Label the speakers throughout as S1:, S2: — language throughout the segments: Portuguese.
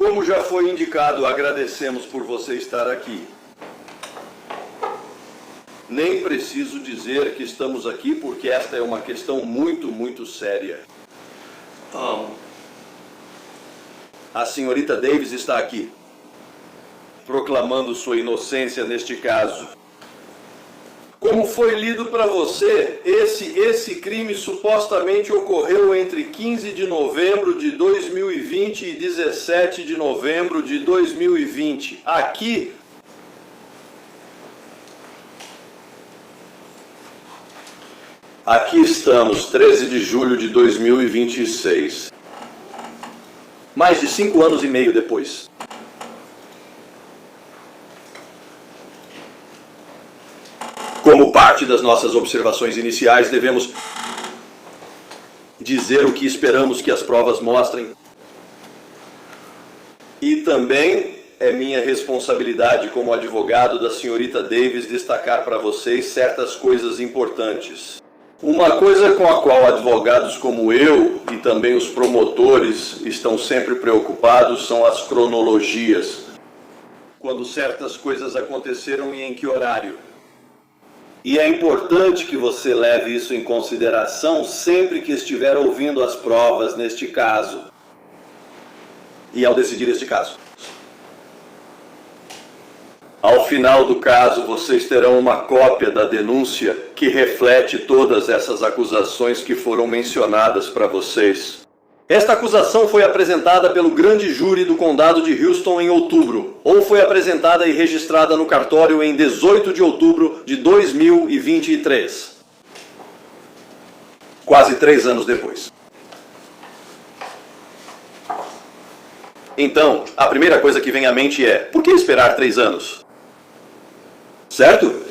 S1: Como já foi indicado, agradecemos por você estar aqui. Nem preciso dizer que estamos aqui porque esta é uma questão muito séria. A senhorita Davis está aqui, proclamando sua inocência neste caso. Como foi lido para você, esse crime supostamente ocorreu entre 15 de novembro de 2020 e 17 de novembro de 2020. Aqui estamos, 13 de julho de 2026. Mais de 5 anos e meio depois. Como parte das nossas observações iniciais, devemos dizer o que esperamos que as provas mostrem. E também é minha responsabilidade como advogado da senhorita Davis destacar para vocês certas coisas importantes. Uma coisa com a qual advogados como eu e também os promotores estão sempre preocupados são as cronologias. Quando certas coisas aconteceram e em que horário. E é importante que você leve isso em consideração sempre que estiver ouvindo as provas neste caso. E ao decidir este caso. Ao final do caso, vocês terão uma cópia da denúncia que reflete todas essas acusações que foram mencionadas para vocês. Esta acusação foi apresentada pelo grande júri do condado de Houston em outubro, ou foi apresentada e registrada no cartório em 18 de outubro de 2023. Quase 3 anos depois. Então, a primeira coisa que vem à mente é, por que esperar 3 anos? Certo?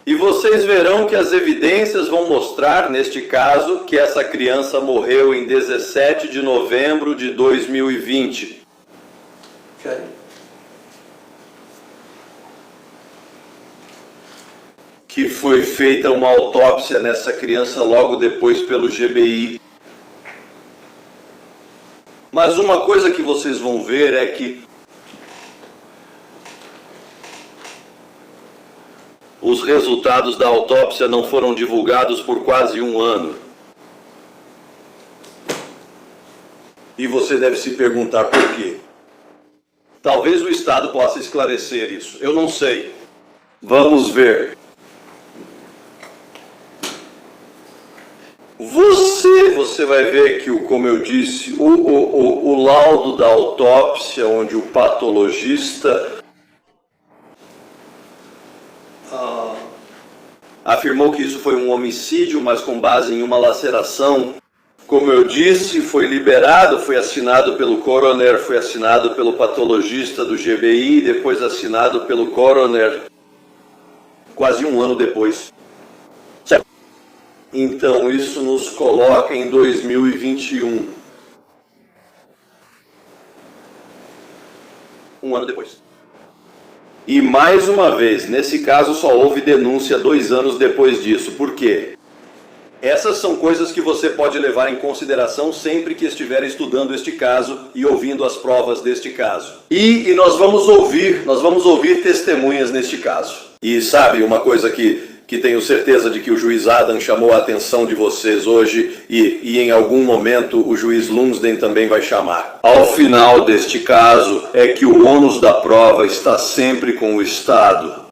S1: E vocês verão que as evidências vão mostrar, neste caso, que essa criança morreu em 17 de novembro de 2020. Okay. Que foi feita uma autópsia nessa criança logo depois pelo GBI. Mas uma coisa que vocês vão ver é que os resultados da autópsia não foram divulgados por quase 1 ano. E você deve se perguntar por quê. Talvez o Estado possa esclarecer isso. Eu não sei. Vamos ver. Você vai ver que, como eu disse, o laudo da autópsia, onde o patologista afirmou que isso foi um homicídio, mas com base em uma laceração. Como eu disse, foi liberado, foi assinado pelo coroner, foi assinado pelo patologista do GBI, depois assinado pelo coroner, quase 1 ano depois. Certo? Então, isso nos coloca em 2021. 1 ano depois. E mais uma vez, nesse caso só houve denúncia 2 anos depois disso. Por quê? Essas são coisas que você pode levar em consideração sempre que estiver estudando este caso e ouvindo as provas deste caso. E nós vamos ouvir testemunhas neste caso. E sabe uma coisa que tenho certeza de que o juiz Adam chamou a atenção de vocês hoje e em algum momento o juiz Lumsden também vai chamar. Ao final deste caso é que o ônus da prova está sempre com o Estado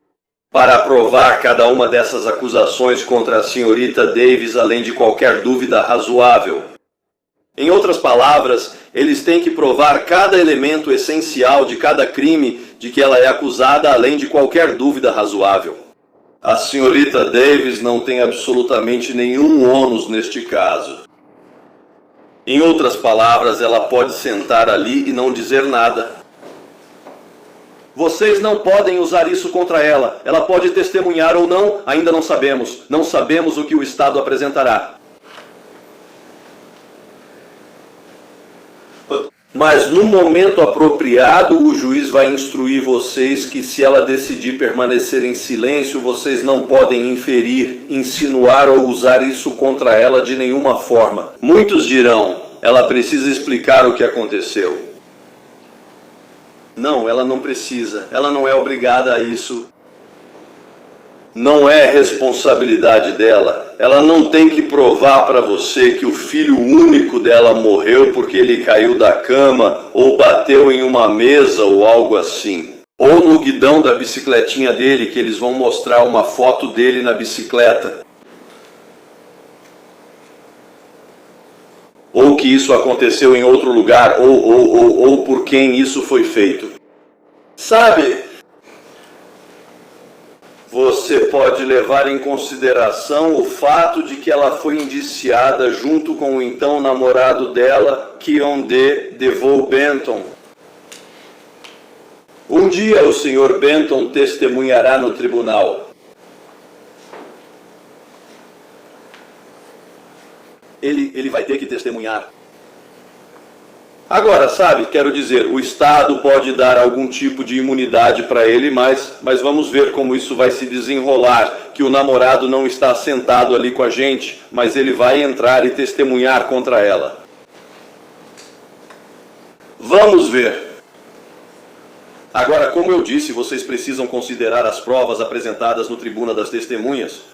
S1: para provar cada uma dessas acusações contra a senhorita Davis, além de qualquer dúvida razoável. Em outras palavras, eles têm que provar cada elemento essencial de cada crime de que ela é acusada, além de qualquer dúvida razoável. A senhorita Davis não tem absolutamente nenhum ônus neste caso. Em outras palavras, ela pode sentar ali e não dizer nada. Vocês não podem usar isso contra ela. Ela pode testemunhar ou não, ainda não sabemos. Não sabemos o que o Estado apresentará. Mas no momento apropriado, o juiz vai instruir vocês que se ela decidir permanecer em silêncio, vocês não podem inferir, insinuar ou usar isso contra ela de nenhuma forma. Muitos dirão, ela precisa explicar o que aconteceu. Não, ela não precisa. Ela não é obrigada a isso. Não é responsabilidade dela. Ela não tem que provar para você que o filho único dela morreu porque ele caiu da cama ou bateu em uma mesa ou algo assim. Ou no guidão da bicicletinha dele, que eles vão mostrar uma foto dele na bicicleta. Ou que isso aconteceu em outro lugar, ou por quem isso foi feito. Sabe? Você pode levar em consideração o fato de que ela foi indiciada junto com o então namorado dela, Keon D. DeVoe Benton. Um dia o Sr. Benton testemunhará no tribunal. Ele vai ter que testemunhar. Agora, sabe, quero dizer, o Estado pode dar algum tipo de imunidade para ele, mas vamos ver como isso vai se desenrolar, que o namorado não está sentado ali com a gente, mas ele vai entrar e testemunhar contra ela. Vamos ver. Agora, como eu disse, vocês precisam considerar as provas apresentadas no Tribuna das Testemunhas.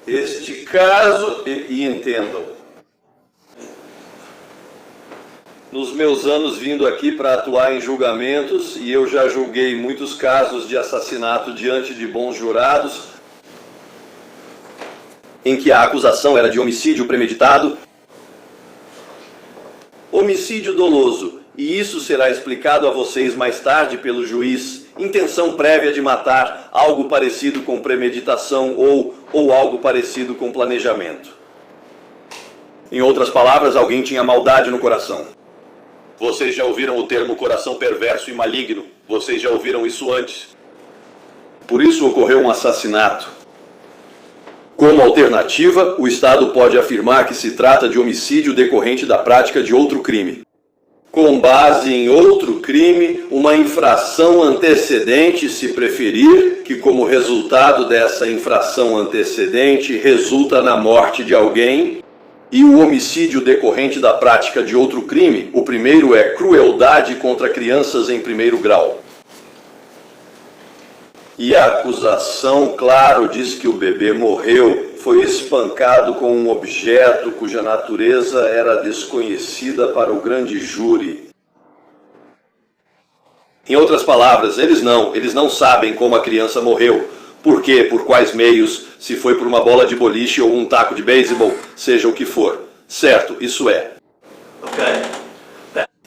S1: Este caso, e entendam, nos meus anos vindo aqui para atuar em julgamentos, e eu já julguei muitos casos de assassinato diante de bons jurados, em que a acusação era de homicídio premeditado, homicídio doloso, e isso será explicado a vocês mais tarde pelo juiz, intenção prévia de matar, algo parecido com premeditação ou algo parecido com planejamento. Em outras palavras, alguém tinha maldade no coração. Vocês já ouviram o termo coração perverso e maligno? Vocês já ouviram isso antes? Por isso ocorreu um assassinato. Como alternativa, o Estado pode afirmar que se trata de homicídio decorrente da prática de outro crime. Com base em outro crime, uma infração antecedente, se preferir, que como resultado dessa infração antecedente resulta na morte de alguém, e o homicídio decorrente da prática de outro crime, o primeiro é crueldade contra crianças em primeiro grau. E a acusação, claro, diz que o bebê morreu, foi espancado com um objeto cuja natureza era desconhecida para o grande júri. Em outras palavras, eles não sabem como a criança morreu. Por quê? Por quais meios? Se foi por uma bola de boliche ou um taco de beisebol, seja o que for. Certo, isso é.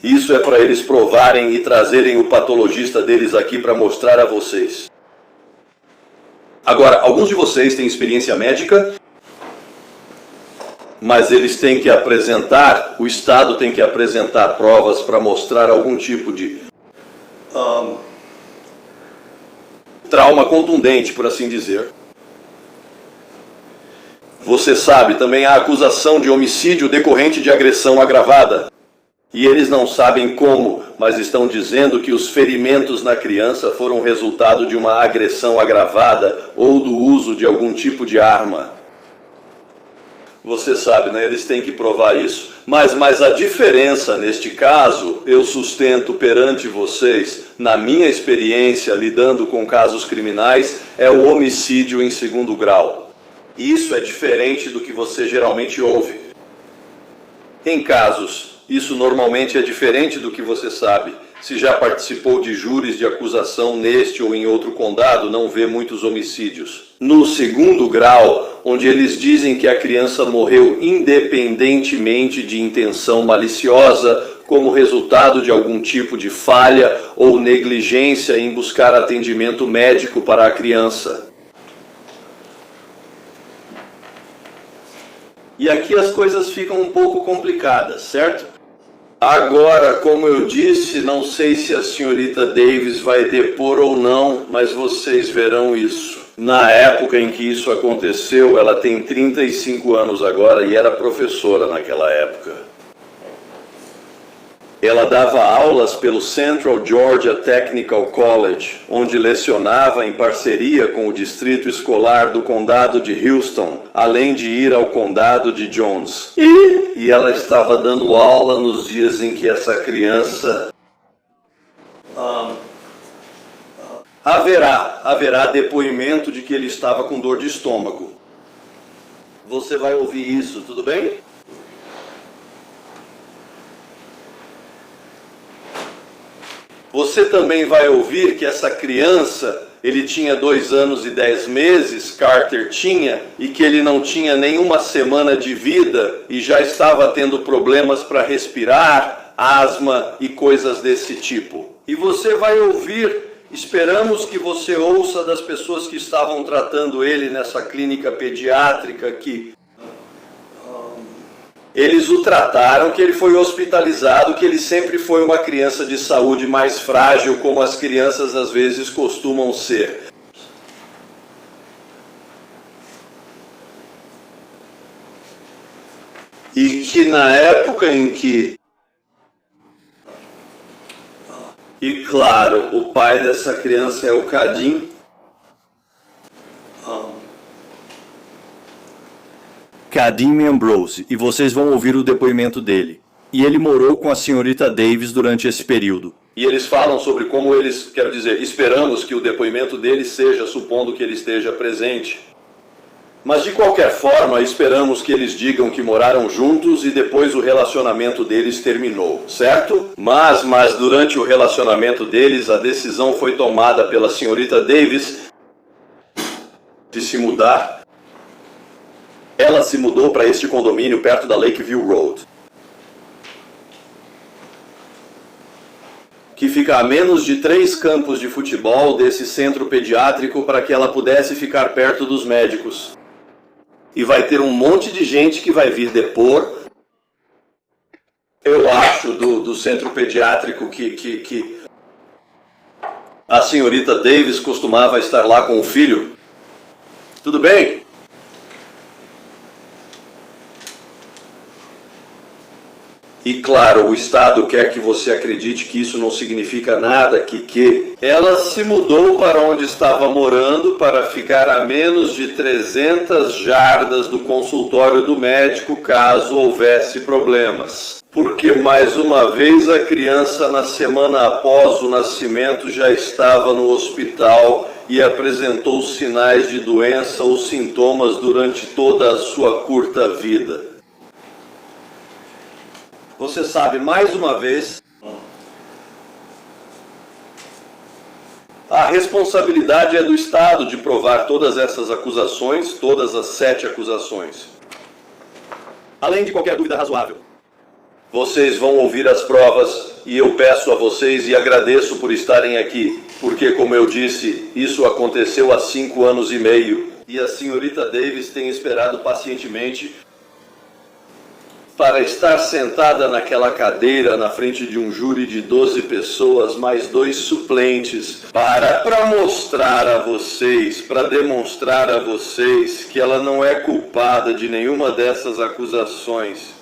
S1: Isso é para eles provarem e trazerem o patologista deles aqui para mostrar a vocês. Agora, alguns de vocês têm experiência médica, mas eles têm que apresentar, o Estado tem que apresentar provas para mostrar algum tipo de trauma contundente, por assim dizer. Você sabe, também há acusação de homicídio decorrente de agressão agravada. E eles não sabem como, mas estão dizendo que os ferimentos na criança foram resultado de uma agressão agravada ou do uso de algum tipo de arma. Você sabe, né? Eles têm que provar isso. Mas a diferença neste caso, eu sustento perante vocês, na minha experiência lidando com casos criminais, é o homicídio em segundo grau. Isso é diferente do que você geralmente ouve. Em casos, isso normalmente é diferente do que você sabe. Se já participou de júris de acusação neste ou em outro condado, não vê muitos homicídios. No segundo grau, onde eles dizem que a criança morreu independentemente de intenção maliciosa, como resultado de algum tipo de falha ou negligência em buscar atendimento médico para a criança. E aqui as coisas ficam um pouco complicadas, certo? Agora, como eu disse, não sei se a senhorita Davis vai depor ou não, mas vocês verão isso. Na época em que isso aconteceu, ela tem 35 anos agora e era professora naquela época. Ela dava aulas pelo Central Georgia Technical College, onde lecionava em parceria com o distrito escolar do condado de Houston, além de ir ao condado de Jones. E ela estava dando aula nos dias em que essa criança... Haverá depoimento de que ele estava com dor de estômago. Você vai ouvir isso, tudo bem? Você também vai ouvir que essa criança, ele tinha 2 anos e 10 meses, Carter tinha, e que ele não tinha nenhuma semana de vida e já estava tendo problemas para respirar, asma e coisas desse tipo. E você vai ouvir, esperamos que você ouça das pessoas que estavam tratando ele nessa clínica pediátrica que eles o trataram, que ele foi hospitalizado, que ele sempre foi uma criança de saúde mais frágil, como as crianças às vezes costumam ser. E que na época em que... E claro, o pai dessa criança é o Cadim. Kadim Ambrose, e vocês vão ouvir o depoimento dele. E ele morou com a senhorita Davis durante esse período. E eles falam sobre como eles, quero dizer, esperamos que o depoimento dele seja, supondo que ele esteja presente. Mas de qualquer forma, esperamos que eles digam que moraram juntos e depois o relacionamento deles terminou, certo? Mas durante o relacionamento deles, a decisão foi tomada pela senhorita Davis de se mudar. Ela se mudou para este condomínio perto da Lakeview Road, que fica a menos de 3 campos de futebol desse centro pediátrico para que ela pudesse ficar perto dos médicos. E vai ter um monte de gente que vai vir depor, eu acho, do centro pediátrico que a senhorita Davis costumava estar lá com o filho. Tudo bem? E claro, o Estado quer que você acredite que isso não significa nada, que ela se mudou para onde estava morando para ficar a menos de 300 jardas do consultório do médico caso houvesse problemas. Porque mais uma vez a criança na semana após o nascimento já estava no hospital e apresentou sinais de doença ou sintomas durante toda a sua curta vida. Você sabe, mais uma vez, a responsabilidade é do Estado de provar todas essas acusações, todas as 7 acusações. Além de qualquer dúvida razoável. Vocês vão ouvir as provas e eu peço a vocês e agradeço por estarem aqui, porque, como eu disse, isso aconteceu há 5 anos e meio e a senhorita Davis tem esperado pacientemente para estar sentada naquela cadeira na frente de um júri de 12 pessoas, mais 2 suplentes, para mostrar a vocês, para demonstrar a vocês que ela não é culpada de nenhuma dessas acusações.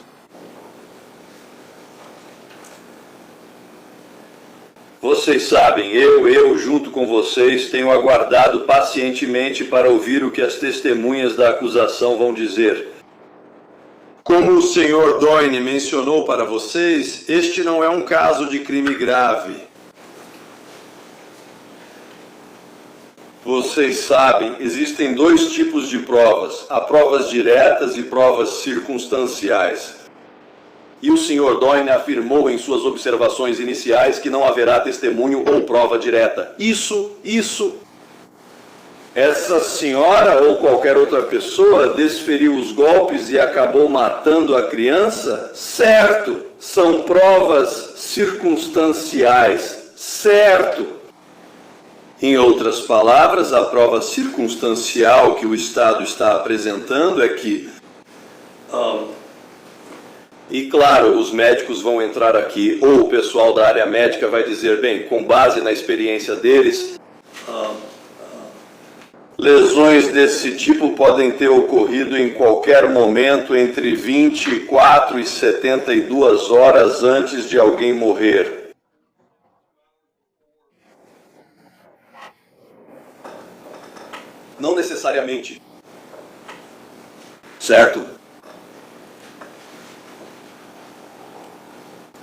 S1: Vocês sabem, eu junto com vocês tenho aguardado pacientemente para ouvir o que as testemunhas da acusação vão dizer. Como o Sr. Doyne mencionou para vocês, este não é um caso de crime grave. Vocês sabem, existem 2 tipos de provas, há provas diretas e provas circunstanciais. E o Sr. Doyne afirmou em suas observações iniciais que não haverá testemunho ou prova direta. Essa senhora ou qualquer outra pessoa desferiu os golpes e acabou matando a criança? Certo, são provas circunstanciais, certo. Em outras palavras, a prova circunstancial que o Estado está apresentando é que... E claro, os médicos vão entrar aqui, ou o pessoal da área médica vai dizer, bem, com base na experiência deles... Lesões desse tipo podem ter ocorrido em qualquer momento entre 24 e 72 horas antes de alguém morrer. Não necessariamente. Certo?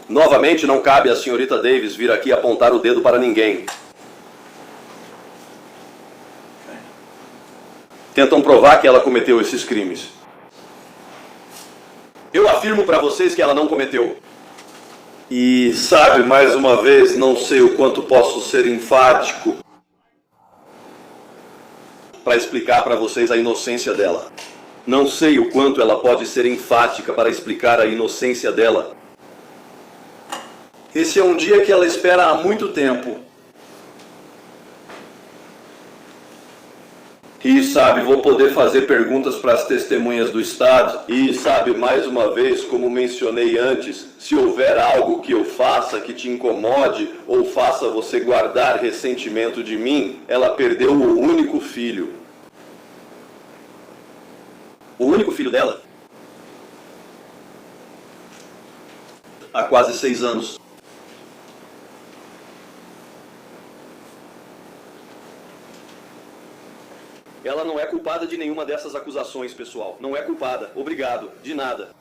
S1: Novamente, não cabe à senhorita Davis vir aqui apontar o dedo para ninguém. Tentam provar que ela cometeu esses crimes. Eu afirmo para vocês que ela não cometeu. E sabe, mais uma vez, não sei o quanto posso ser enfático para explicar para vocês a inocência dela. Não sei o quanto ela pode ser enfática para explicar a inocência dela. Esse é um dia que ela espera há muito tempo. E sabe, vou poder fazer perguntas para as testemunhas do Estado. E sabe, mais uma vez, como mencionei antes, se houver algo que eu faça que te incomode ou faça você guardar ressentimento de mim, ela perdeu o único filho. O único filho dela? Há quase 6 anos. Ela não é culpada de nenhuma dessas acusações, pessoal. Não é culpada. Obrigado. De nada.